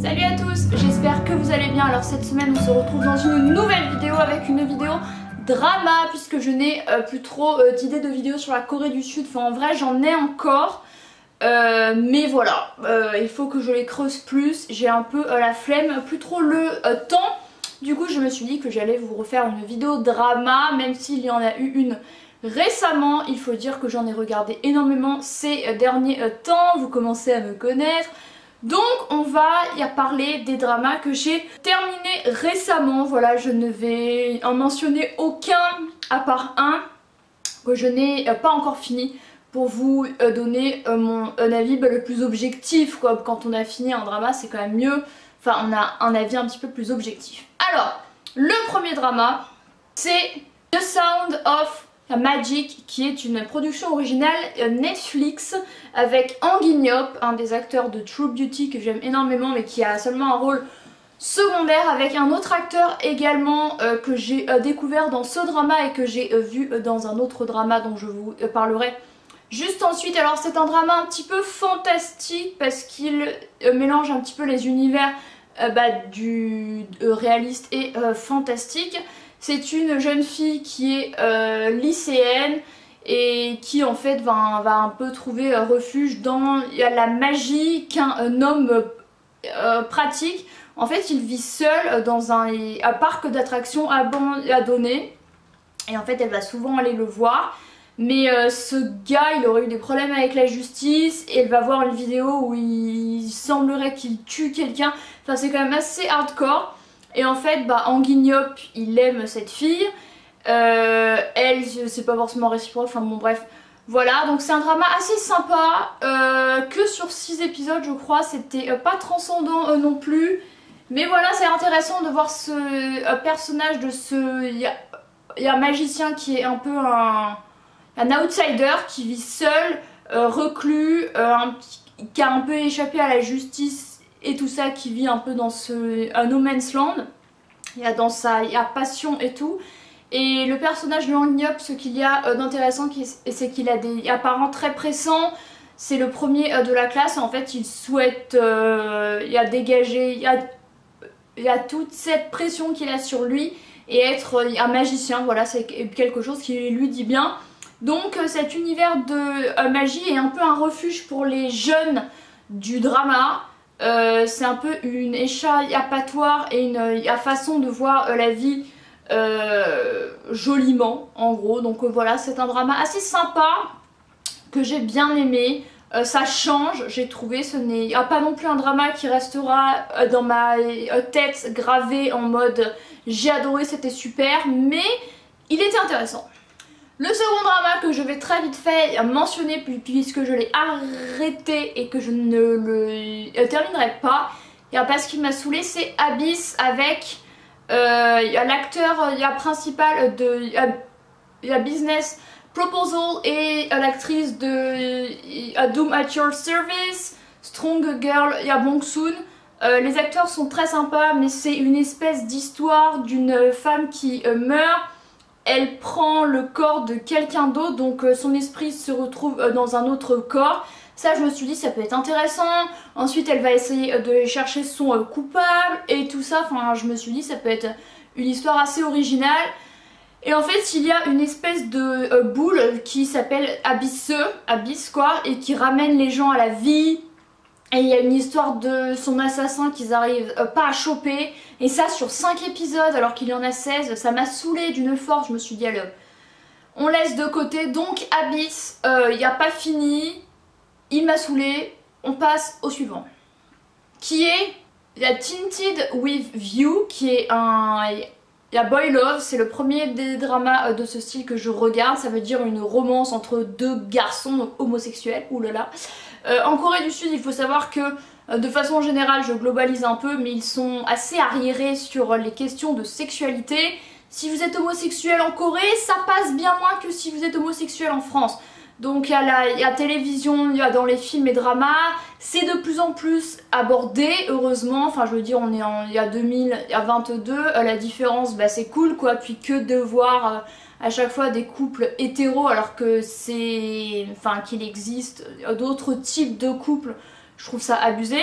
Salut à tous, j'espère que vous allez bien. Alors cette semaine on se retrouve dans une nouvelle vidéo avec une vidéo drama puisque je n'ai plus trop d'idées de vidéos sur la Corée du Sud. Enfin en vrai j'en ai encore mais voilà, il faut que je les creuse plus. J'ai un peu la flemme, plus trop le temps. Du coup je me suis dit que j'allais vous refaire une vidéo drama, même s'il y en a eu une récemment. Il faut dire que j'en ai regardé énormément ces derniers temps, vous commencez à me connaître. Donc on va y parler des dramas que j'ai terminés récemment. Voilà, je ne vais en mentionner aucun à part un que je n'ai pas encore fini pour vous donner mon avis le plus objectif quoi. Quand on a fini un drama c'est quand même mieux, enfin on a un avis un petit peu plus objectif. Alors le premier drama c'est The Sound of Magic, qui est une production originale Netflix avec Hang In-Hyuk, un des acteurs de True Beauty que j'aime énormément mais qui a seulement un rôle secondaire, avec un autre acteur également que j'ai découvert dans ce drama et que j'ai vu dans un autre drama dont je vous parlerai juste ensuite. Alors c'est un drama un petit peu fantastique parce qu'il mélange un petit peu les univers du réaliste et fantastique. C'est une jeune fille qui est lycéenne et qui en fait va un peu trouver refuge dans la magie qu'un homme pratique. En fait il vit seul dans un parc d'attractions abandonné et en fait elle va souvent aller le voir. Mais ce gars il aurait eu des problèmes avec la justice et elle va voir une vidéo où il semblerait qu'il tue quelqu'un. Enfin c'est quand même assez hardcore. Et en fait Hang In-Hyuk il aime cette fille, elle c'est pas forcément réciproque, enfin bon bref. Voilà, donc c'est un drama assez sympa, que sur 6 épisodes je crois, c'était pas transcendant non plus. Mais voilà, c'est intéressant de voir ce personnage de ce... Il y a un magicien qui est un peu un outsider, qui vit seul, reclus, qui a un peu échappé à la justice et tout ça, qui vit un peu dans ce no man's land. Il y a passion et tout. Et le personnage de Hang In-Hyuk, ce qu'il y a d'intéressant, c'est qu'il a des parents très pressants. C'est le premier de la classe. En fait, il souhaite dégager, il y a toute cette pression qu'il a sur lui et être un magicien. Voilà, c'est quelque chose qui lui dit bien. Donc cet univers de magie est un peu un refuge pour les jeunes du drama. C'est un peu une échappatoire et une façon de voir la vie joliment en gros. Donc voilà, c'est un drama assez sympa que j'ai bien aimé. Ça change, j'ai trouvé. Ce n'est pas non plus un drama qui restera dans ma tête gravé en mode j'ai adoré, c'était super, mais il était intéressant. Le second drama que je vais très vite fait mentionner puisque je l'ai arrêté et que je ne le terminerai pas, parce qu'il m'a saoulé, c'est Abyss avec l'acteur principal de Business Proposal et l'actrice de Doom at Your Service, Strong Girl, Bong Soon. Les acteurs sont très sympas mais c'est une espèce d'histoire d'une femme qui meurt. Elle prend le corps de quelqu'un d'autre, donc son esprit se retrouve dans un autre corps. Ça je me suis dit ça peut être intéressant. Ensuite elle va essayer de chercher son coupable et tout ça. Enfin je me suis dit ça peut être une histoire assez originale. Et en fait il y a une espèce de boule qui s'appelle Abyss quoi, et qui ramène les gens à la vie. Et il y a une histoire de son assassin qu'ils arrivent pas à choper. Et ça sur 5 épisodes alors qu'il y en a 16. Ça m'a saoulé d'une force. Je me suis dit allez, on laisse de côté. Donc Abyss, il n'y a pas fini. Il m'a saoulé. On passe au suivant. Qui est la Tinted with View. Qui est il y a Boy Love, c'est le premier des dramas de ce style que je regarde. Ça veut dire une romance entre deux garçons homosexuels. Oulala. En Corée du Sud, il faut savoir que de façon générale, je globalise un peu, mais ils sont assez arriérés sur les questions de sexualité. Si vous êtes homosexuel en Corée, ça passe bien moins que si vous êtes homosexuel en France. Donc il y a la télévision, il y a dans les films et dramas, c'est de plus en plus abordé, heureusement. Enfin je veux dire, on est il y a 2022, la différence c'est cool quoi, puis que de voir à chaque fois des couples hétéros alors que qu'il existe d'autres types de couples, je trouve ça abusé.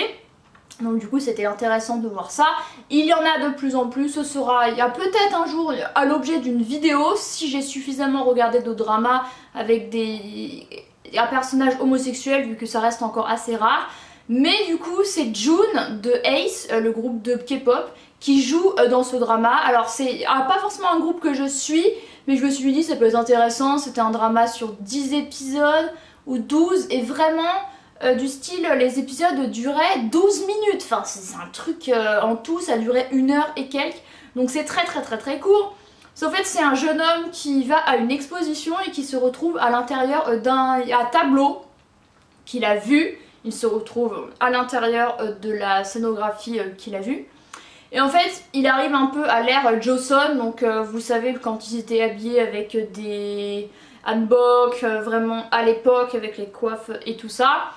Donc du coup c'était intéressant de voir ça. Il y en a de plus en plus, il y a peut-être un jour à l'objet d'une vidéo si j'ai suffisamment regardé de dramas avec un personnage homosexuel, vu que ça reste encore assez rare. Mais du coup c'est June de Ace, le groupe de K-pop, qui joue dans ce drama. Alors c'est pas forcément un groupe que je suis, mais je me suis dit ça peut être intéressant. C'était un drama sur 10 épisodes ou 12 et vraiment du style les épisodes duraient 12 minutes. Enfin c'est un truc en tout ça durait 1 heure et quelques. Donc c'est très court. En fait c'est un jeune homme qui va à une exposition et qui se retrouve à l'intérieur d'un tableau qu'il a vu. Il se retrouve à l'intérieur de la scénographie qu'il a vue. Et en fait, il arrive un peu à l'ère Joseon, donc vous savez quand ils étaient habillés avec des hanbok, vraiment à l'époque avec les coiffes et tout ça.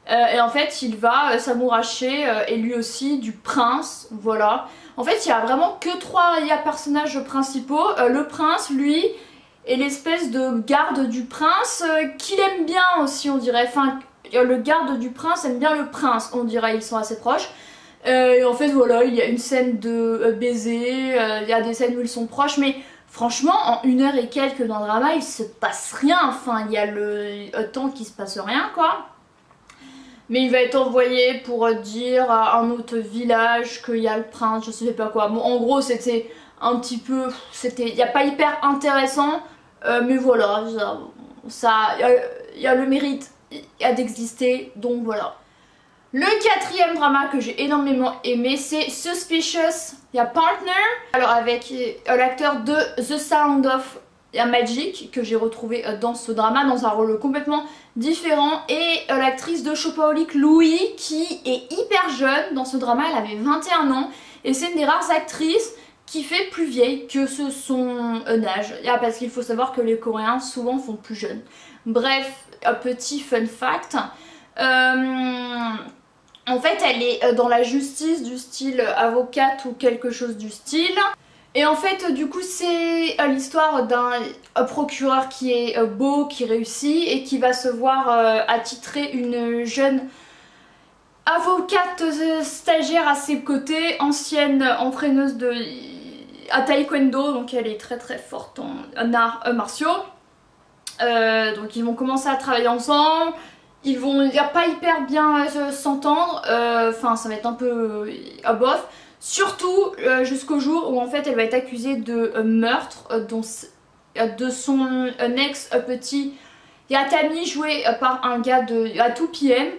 Et en fait, il va s'amouracher et lui aussi du prince, voilà. En fait, il y a vraiment que 3 personnages principaux. Le prince, lui, est l'espèce de garde du prince qu'il aime bien aussi, on dirait. Enfin, le garde du prince aime bien le prince, on dirait, ils sont assez proches. Et en fait voilà, il y a une scène de baiser, il y a des scènes où ils sont proches, mais franchement en 1 heure et quelques dans le drama il se passe rien, enfin il y a le temps qu'il se passe rien quoi. Mais il va être envoyé pour dire à un autre village qu'il y a le prince, je sais pas quoi. Bon en gros c'était un petit peu, il n'y a pas hyper intéressant, mais voilà, il y a le mérite d'exister, donc voilà. Le 4e drama que j'ai énormément aimé, c'est Suspicious, il y a Partner, alors avec l'acteur de The Sound of Magic que j'ai retrouvé dans ce drama dans un rôle complètement différent, et l'actrice de Shopaholic Louis qui est hyper jeune dans ce drama, elle avait 21 ans et c'est une des rares actrices qui fait plus vieille que son âge, parce qu'il faut savoir que les Coréens souvent font plus jeunes. Bref, un petit fun fact. En fait elle est dans la justice du style avocate ou quelque chose du style. Et en fait du coup c'est l'histoire d'un procureur qui est beau, qui réussit et qui va se voir attitrer une jeune avocate stagiaire à ses côtés, ancienne entraîneuse à taekwondo, donc elle est très forte en arts martiaux. Donc ils vont commencer à travailler ensemble. Il va pas hyper bien s'entendre, enfin ça va être un peu bof. Surtout jusqu'au jour où en fait elle va être accusée de meurtre de son ex-petit Yatami, joué par un gars de 2PM.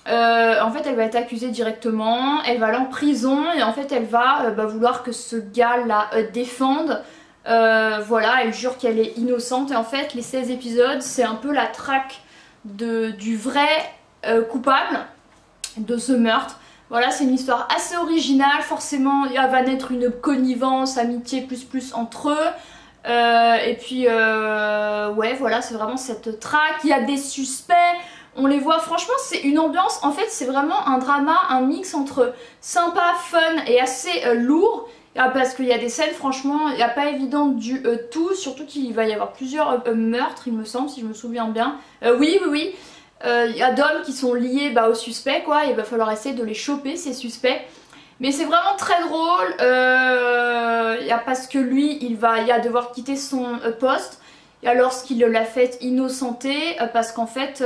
En fait elle va être accusée directement, elle va aller en prison et en fait elle va vouloir que ce gars la défende. Voilà, elle jure qu'elle est innocente et en fait les 16 épisodes c'est un peu la traque du vrai coupable de ce meurtre. Voilà, c'est une histoire assez originale, forcément il va naître une connivence, amitié plus entre eux. Et puis ouais voilà, c'est vraiment cette traque, il y a des suspects, on les voit, franchement c'est une ambiance, en fait c'est vraiment un drama, un mix entre sympa, fun et assez lourd. Parce qu'il y a des scènes franchement il n'y a pas évident du tout, surtout qu'il va y avoir plusieurs meurtres il me semble, si je me souviens bien. Oui il y a d'hommes qui sont liés aux suspects quoi, et il va falloir essayer de les choper ces suspects. Mais c'est vraiment très drôle, parce que lui il va devoir quitter son poste lorsqu'il l'a fait innocenter, parce qu'en fait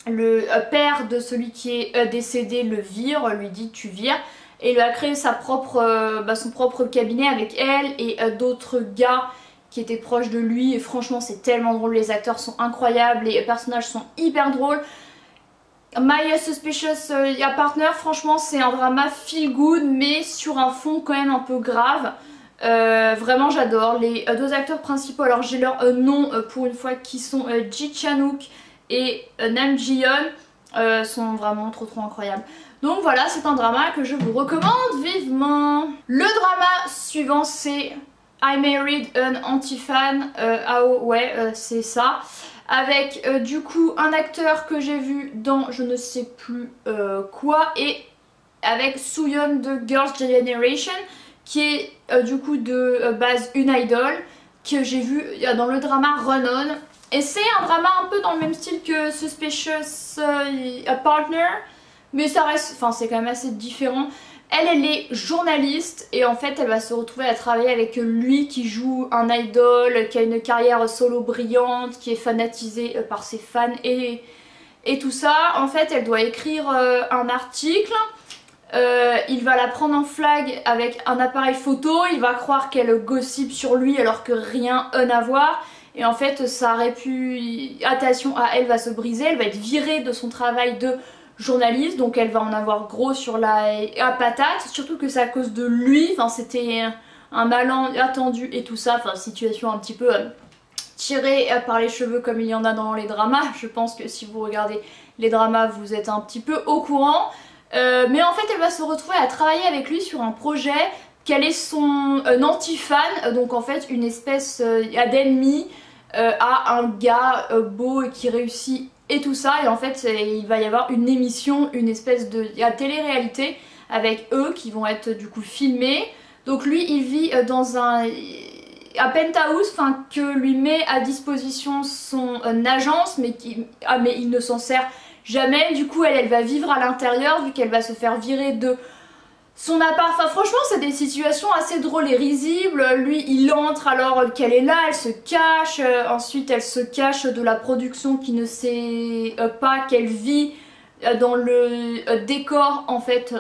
le père de celui qui est décédé le vire, lui dit tu vires. Et il a créé son propre cabinet avec elle et d'autres gars qui étaient proches de lui. Et franchement c'est tellement drôle, les acteurs sont incroyables, les personnages sont hyper drôles. My Suspicious Partner, franchement c'est un drama feel good mais sur un fond quand même un peu grave. Vraiment j'adore. Les 2 acteurs principaux, alors j'ai leur nom pour une fois, qui sont Ji Chan-wook et Nam Ji-yeon, sont vraiment trop incroyables. Donc voilà, c'est un drama que je vous recommande vivement. Le drama suivant c'est I Married an Anti-Fan, c'est ça. Avec du coup un acteur que j'ai vu dans je ne sais plus quoi, et avec Soo-yeon de Girls' Generation qui est du coup de base une idol que j'ai vu dans le drama Run On. Et c'est un drama un peu dans le même style que Suspicious Partner. mais ça reste, enfin c'est quand même assez différent. Elle est journaliste et en fait elle va se retrouver à travailler avec lui qui joue un idol, qui a une carrière solo brillante, qui est fanatisé par ses fans et tout ça. En fait elle doit écrire un article, il va la prendre en flag avec un appareil photo, il va croire qu'elle gossip sur lui alors que rien à voir. Et en fait sa réputation à elle va se briser, elle va être virée de son travail de journaliste, donc elle va en avoir gros sur la patate, surtout que c'est à cause de lui, enfin c'était un malentendu et tout ça, enfin situation un petit peu tirée par les cheveux comme il y en a dans les dramas. Je pense que si vous regardez les dramas vous êtes un petit peu au courant, mais en fait elle va se retrouver à travailler avec lui sur un projet qu'elle est son anti-fan, donc en fait une espèce d'ennemi à un gars beau et qui réussit et tout ça, et en fait il va y avoir une émission, une espèce de télé-réalité avec eux qui vont être du coup filmés. Donc lui il vit dans un penthouse, enfin que lui met à disposition son agence, mais il ne s'en sert jamais. Du coup elle va vivre à l'intérieur vu qu'elle va se faire virer de son appart. Enfin franchement c'est des situations assez drôles et risibles. Lui il entre alors qu'elle est là, elle se cache, ensuite elle se cache de la production qui ne sait pas qu'elle vit dans le décor en fait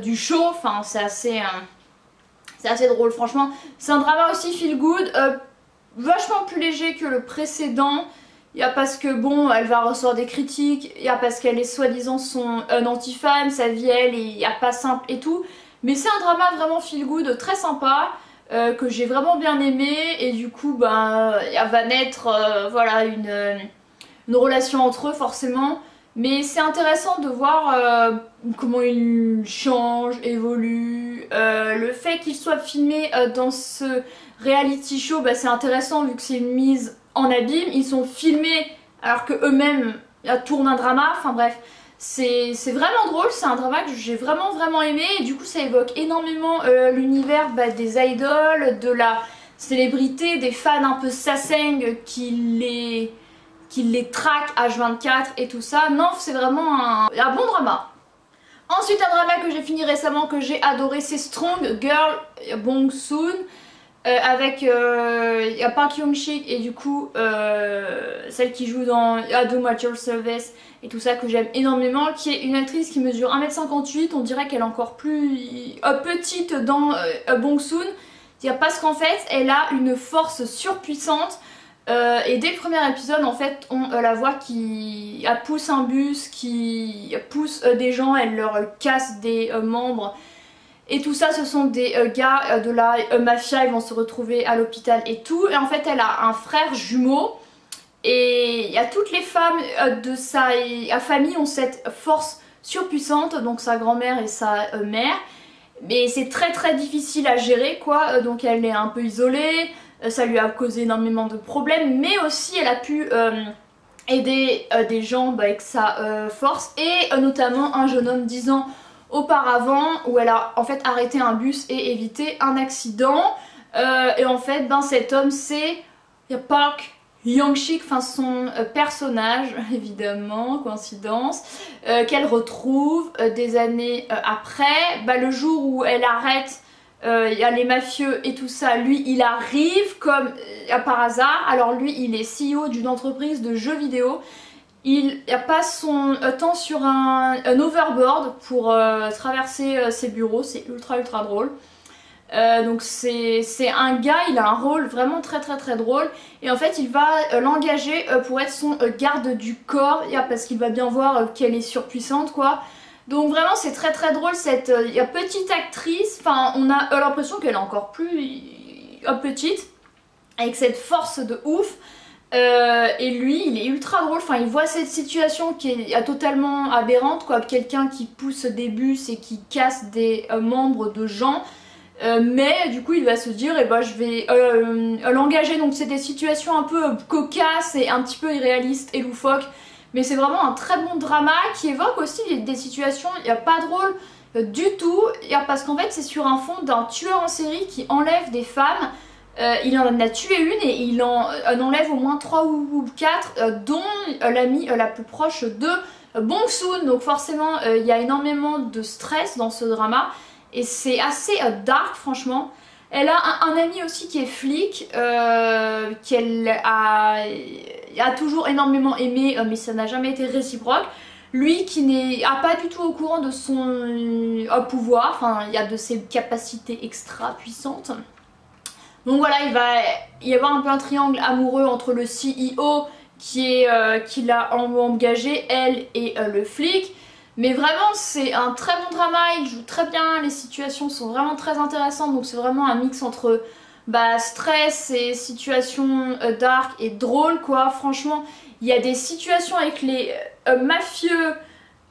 du show. Enfin c'est assez drôle franchement. C'est un drama aussi feel good, vachement plus léger que le précédent. Il y a parce que bon, elle va recevoir des critiques, il y a parce qu'elle est soi-disant son anti-fan, sa vie elle est pas simple et tout. Mais c'est un drama vraiment feel good, très sympa, que j'ai vraiment bien aimé. Et du coup, ben, il va naître voilà, une relation entre eux forcément. Mais c'est intéressant de voir comment il change, évolue. Le fait qu'il soit filmé dans ce reality show, bah, c'est intéressant vu que c'est une mise en abîme. Ils sont filmés alors que eux-mêmes tournent un drama. Enfin bref, c'est vraiment drôle. C'est un drama que j'ai vraiment aimé. Et du coup ça évoque énormément l'univers des idoles, de la célébrité, des fans un peu sasengs qui les traquent H24 et tout ça. Non, c'est vraiment un bon drama. Ensuite un drama que j'ai fini récemment, que j'ai adoré, c'est Strong Girl Bong Soon. Avec Park Hyung-sik et du coup celle qui joue dans Do At Your Service et tout ça, que j'aime énormément, qui est une actrice qui mesure 1m58, on dirait qu'elle est encore plus petite dans Bong Soon, parce qu'en fait elle a une force surpuissante et dès le premier épisode en fait on la voit qui pousse un bus, qui pousse des gens, elle leur casse des membres. Et tout ça, ce sont des gars de la mafia, ils vont se retrouver à l'hôpital et tout. Et en fait, elle a un frère jumeau. Et il y a toutes les femmes de sa famille ont cette force surpuissante, donc sa grand-mère et sa mère. Mais c'est très difficile à gérer quoi, donc elle est un peu isolée, ça lui a causé énormément de problèmes. Mais aussi, elle a pu aider des gens avec sa force. Et notamment un jeune homme 10 ans auparavant où elle a en fait arrêté un bus et évité un accident. Et en fait cet homme c'est Park Hyung-sik, enfin son personnage évidemment, coïncidence, qu'elle retrouve des années après. Le jour où elle arrête, il y a les mafieux et tout ça, lui il arrive comme par hasard. Alors lui il est CEO d'une entreprise de jeux vidéo. Il passe son temps sur un overboard pour traverser ses bureaux, c'est ultra drôle. Donc c'est un gars, il a un rôle vraiment très drôle. Et en fait il va l'engager pour être son garde du corps, parce qu'il va bien voir qu'elle est surpuissante quoi. Donc vraiment c'est très drôle cette petite actrice, enfin on a l'impression qu'elle est encore plus petite, avec cette force de ouf. Et lui il est ultra drôle, enfin il voit cette situation qui est totalement aberrante quoi, quelqu'un qui pousse des bus et qui casse des membres de gens, mais du coup il va se dire je vais l'engager. Donc c'est des situations un peu cocasses et un petit peu irréalistes et loufoques, mais c'est vraiment un très bon drama qui évoque aussi des situations pas drôles du tout, parce qu'en fait c'est sur un fond d'un tueur en série qui enlève des femmes Il en a tué une et il en enlève au moins 3 ou 4, dont l'amie la plus proche de Bong-soon. Donc forcément il y a énormément de stress dans ce drama et c'est assez dark franchement. Elle a un ami aussi qui est flic, qu'elle a toujours énormément aimé, mais ça n'a jamais été réciproque. Lui qui n'est pas du tout au courant de son pouvoir, enfin il y a de ses capacités extra puissantes. Donc voilà, il va y avoir un peu un triangle amoureux entre le CEO qui l'a engagé, elle et le flic. Mais vraiment c'est un très bon drama, il joue très bien, les situations sont vraiment très intéressantes. Donc c'est vraiment un mix entre stress et situations dark et drôle quoi. Franchement il y a des situations avec les mafieux,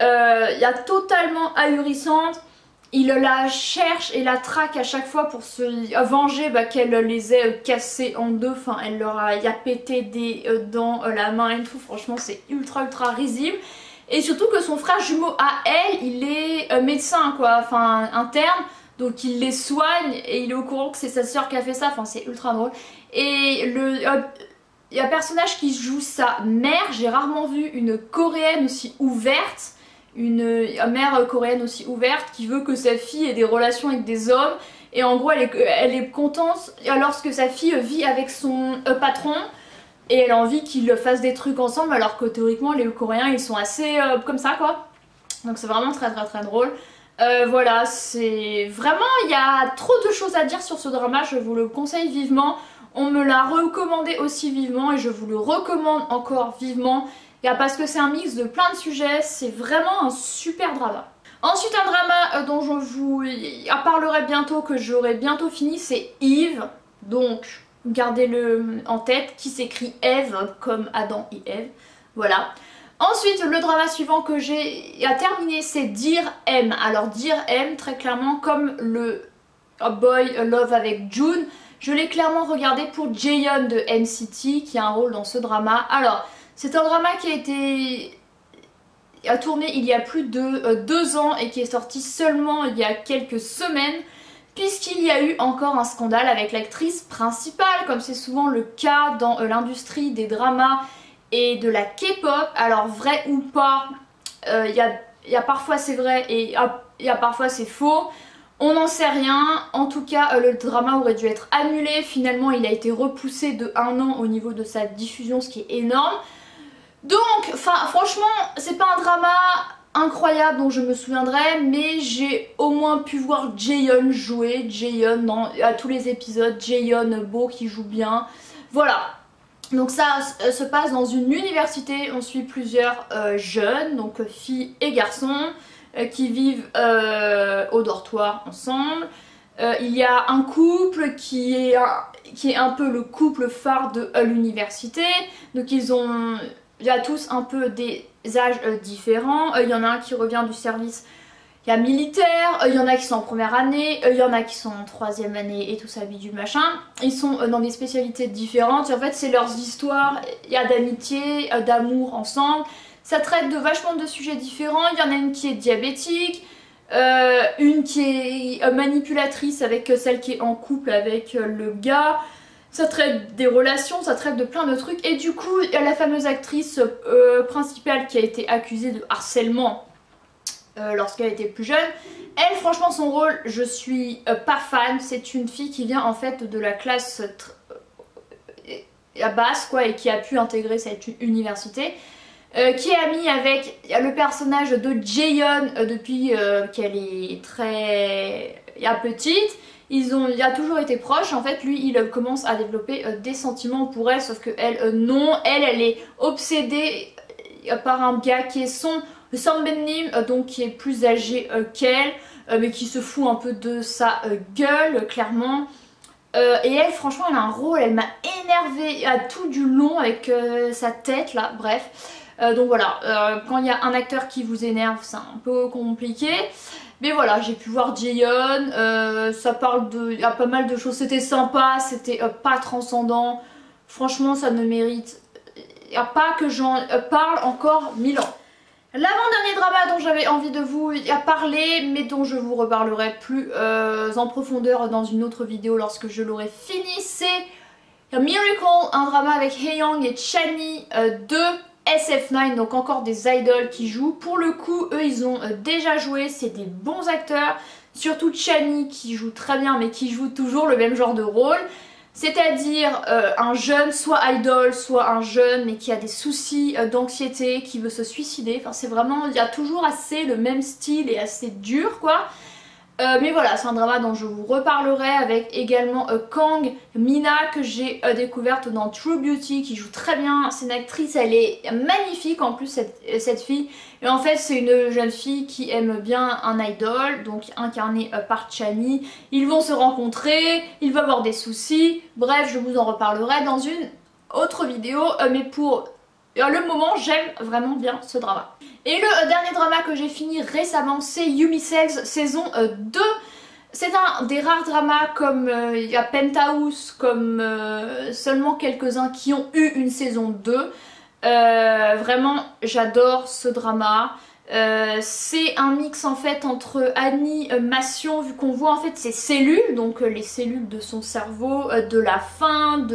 il y a totalement ahurissantes. Il la cherche et la traque à chaque fois pour se venger qu'elle les ait cassés en deux. Enfin, elle leur a pété des dents, la main et tout. Franchement, c'est ultra risible. Et surtout que son frère jumeau à elle, il est médecin quoi, enfin interne. Donc il les soigne et il est au courant que c'est sa soeur qui a fait ça. Enfin, c'est ultra drôle. Et il y a un personnage qui joue sa mère. J'ai rarement vu une coréenne aussi ouverte. Une mère coréenne aussi ouverte qui veut que sa fille ait des relations avec des hommes et en gros elle est contente lorsque sa fille vit avec son patron et elle a envie qu'ils fassent des trucs ensemble alors que théoriquement les coréens ils sont assez comme ça quoi. Donc c'est vraiment très drôle. Voilà, c'est vraiment, il y a trop de choses à dire sur ce drama, je vous le conseille vivement. On me l'a recommandé aussi vivement et je vous le recommande encore vivement. Parce que c'est un mix de plein de sujets, c'est vraiment un super drama. Ensuite un drama dont je vous parlerai bientôt, que j'aurai bientôt fini, c'est Eve. Donc gardez-le en tête, qui s'écrit Eve comme Adam et Ève. Voilà. Ensuite le drama suivant que j'ai à terminer c'est Dear M. Alors Dear M, très clairement comme le Boy Love avec June, je l'ai clairement regardé pour Jaehyun de NCT qui a un rôle dans ce drama. Alors c'est un drama qui a tourné il y a plus de 2 ans et qui est sorti seulement il y a quelques semaines puisqu'il y a eu encore un scandale avec l'actrice principale comme c'est souvent le cas dans l'industrie des dramas et de la K-pop. Alors vrai ou pas, il y a parfois c'est vrai et il y a parfois c'est faux. On n'en sait rien, en tout cas le drama aurait dû être annulé, finalement il a été repoussé de 1 an au niveau de sa diffusion, ce qui est énorme. Donc, franchement, c'est pas un drama incroyable dont je me souviendrai, mais j'ai au moins pu voir Jaehyun jouer, Jaehyun à tous les épisodes, Jaehyun beau qui joue bien, voilà. Donc ça se passe dans une université, on suit plusieurs jeunes, donc filles et garçons, qui vivent au dortoir ensemble. Il y a un couple qui est un peu le couple phare de l'université, donc il y a tous un peu des âges différents. Il y en a un qui revient du service militaire, il y en a qui sont en première année, il y en a qui sont en 3e année et tout ça bidule machin. Ils sont dans des spécialités différentes et en fait c'est leurs histoires, il y a d'amitié, d'amour ensemble. Ça traite de vachement de sujets différents. Il y en a une qui est diabétique, une qui est manipulatrice avec celle qui est en couple avec le gars. Ça traite des relations, ça traite de plein de trucs. Et du coup, il y a la fameuse actrice principale qui a été accusée de harcèlement lorsqu'elle était plus jeune. Elle, franchement, son rôle, je suis pas fan. C'est une fille qui vient en fait de la classe basse quoi, et qui a pu intégrer cette université. Qui est amie avec le personnage de Jaehyun depuis qu'elle est très petite. Ils ont toujours été proches. En fait, lui, il commence à développer des sentiments pour elle, sauf que elle, non. Elle est obsédée par un gars qui est son Sambenim, donc qui est plus âgé qu'elle, mais qui se fout un peu de sa gueule, clairement. Et elle, franchement, elle a un rôle, elle m'a énervée à tout du long avec sa tête, là, bref. Donc voilà, quand il y a un acteur qui vous énerve, c'est un peu compliqué. Mais voilà, j'ai pu voir Jaehyun, ça parle de... Il y a pas mal de choses, c'était sympa, c'était pas transcendant. Franchement, ça ne mérite... Il n'y a pas que j'en parle encore 1000 ans. L'avant-dernier drama dont j'avais envie de vous parler, mais dont je vous reparlerai plus en profondeur dans une autre vidéo lorsque je l'aurai fini, c'est A Miracle, un drama avec Hae-young et Chani de SF9, donc encore des idols qui jouent. Pour le coup, eux ils ont déjà joué, c'est des bons acteurs, surtout Chani qui joue très bien mais qui joue toujours le même genre de rôle. C'est-à-dire un jeune, soit idol, soit un jeune mais qui a des soucis d'anxiété, qui veut se suicider. Enfin c'est vraiment, il y a toujours assez le même style et assez dur quoi. Mais voilà, c'est un drama dont je vous reparlerai avec également Kang Mina que j'ai découverte dans True Beauty qui joue très bien. C'est une actrice, elle est magnifique en plus cette fille. Et en fait c'est une jeune fille qui aime bien un idol, donc incarné par Chani. Ils vont se rencontrer, il va avoir des soucis. Bref, je vous en reparlerai dans une autre vidéo. Mais pour le moment, j'aime vraiment bien ce drama. Et le dernier drama que j'ai fini récemment, c'est Yumi Cells saison 2. C'est un des rares dramas comme il y a Penthouse, comme seulement quelques-uns qui ont eu une saison 2. Vraiment, j'adore ce drama. C'est un mix en fait entre animation, vu qu'on voit en fait ses cellules, donc les cellules de son cerveau, de la faim,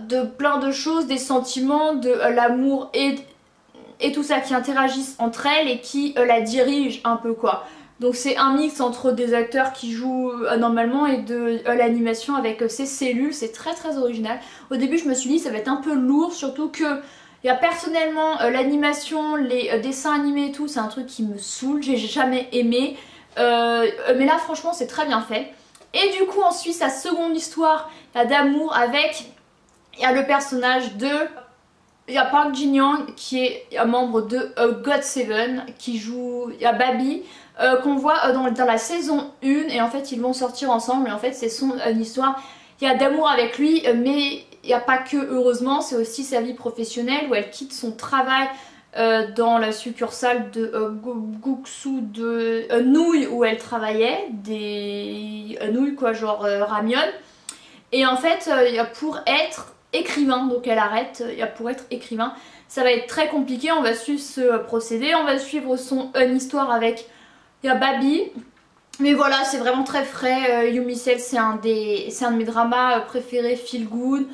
de plein de choses, des sentiments, de l'amour et tout ça qui interagissent entre elles et qui la dirigent un peu quoi. Donc c'est un mix entre des acteurs qui jouent normalement et de l'animation avec ces cellules, c'est très très original. Au début je me suis dit ça va être un peu lourd, surtout que personnellement l'animation, les dessins animés et tout, c'est un truc qui me saoule, j'ai jamais aimé. Mais là franchement c'est très bien fait. Et du coup on suit sa seconde histoire d'amour avec... Il y a le personnage de... Il y a Park Jin-young qui est un membre de GOT7 qui joue... Il y a Babi qu'on voit dans la saison 1 et en fait ils vont sortir ensemble et en fait c'est son histoire. Il y a d'amour avec lui mais il n'y a pas que heureusement, c'est aussi sa vie professionnelle où elle quitte son travail dans la succursale de Guksu de nouilles où elle travaillait, des nouilles quoi genre ramyeon. Et en fait pour être écrivain, donc elle arrête pour être écrivain. Ça va être très compliqué, on va suivre ce procédé, on va suivre son histoire avec Babi. Mais voilà, c'est vraiment très frais. Yumi Cells, c'est un de mes dramas préférés, feel good.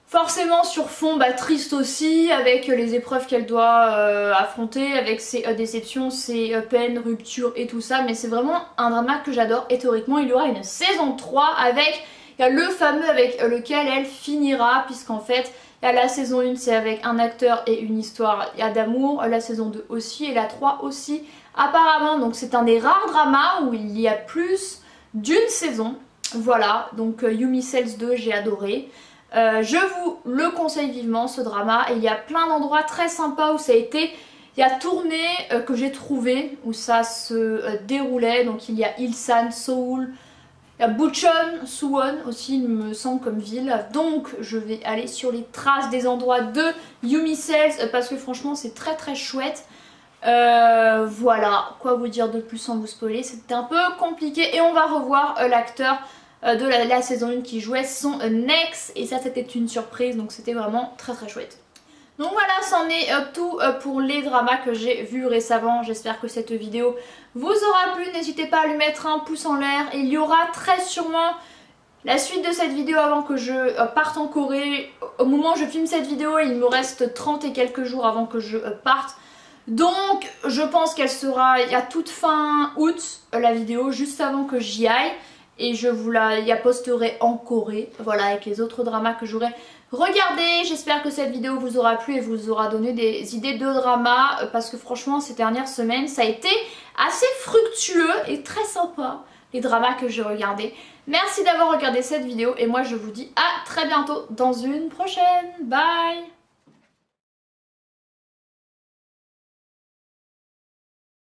Forcément sur fond triste aussi, avec les épreuves qu'elle doit affronter, avec ses déceptions, ses peines, ruptures et tout ça. Mais c'est vraiment un drama que j'adore et théoriquement il y aura une saison 3 avec... Il y a le fameux avec lequel elle finira, puisqu'en fait, il y a la saison 1, c'est avec un acteur et une histoire, il y a d'amour, la saison 2 aussi, et la 3 aussi, apparemment. Donc c'est un des rares dramas où il y a plus d'une saison. Voilà, donc Yumi Cells 2, j'ai adoré. Je vous le conseille vivement, ce drama. Et il y a plein d'endroits très sympas où ça a été... Il y a tourné que j'ai trouvé, où ça se déroulait. Donc il y a Ilsan, Seoul... Il y a Bucheon, Suwon aussi il me semble comme ville, donc je vais aller sur les traces des endroits de Yumi Cells parce que franchement c'est très très chouette. Voilà, quoi vous dire de plus sans vous spoiler, c'était un peu compliqué et on va revoir l'acteur de la saison 1 qui jouait son ex et ça c'était une surprise donc c'était vraiment très très chouette. Donc voilà, c'en est tout pour les dramas que j'ai vus récemment. J'espère que cette vidéo vous aura plu. N'hésitez pas à lui mettre un pouce en l'air. Il y aura très sûrement la suite de cette vidéo avant que je parte en Corée. Au moment où je filme cette vidéo, il me reste 30 et quelques jours avant que je parte. Donc je pense qu'elle sera à toute fin août, la vidéo, juste avant que j'y aille. Et je vous la posterai en Corée, voilà, avec les autres dramas que j'aurai regardés. J'espère que cette vidéo vous aura plu et vous aura donné des idées de dramas, parce que franchement ces dernières semaines ça a été assez fructueux et très sympa les dramas que j'ai regardés. Merci d'avoir regardé cette vidéo et moi je vous dis à très bientôt dans une prochaine. Bye!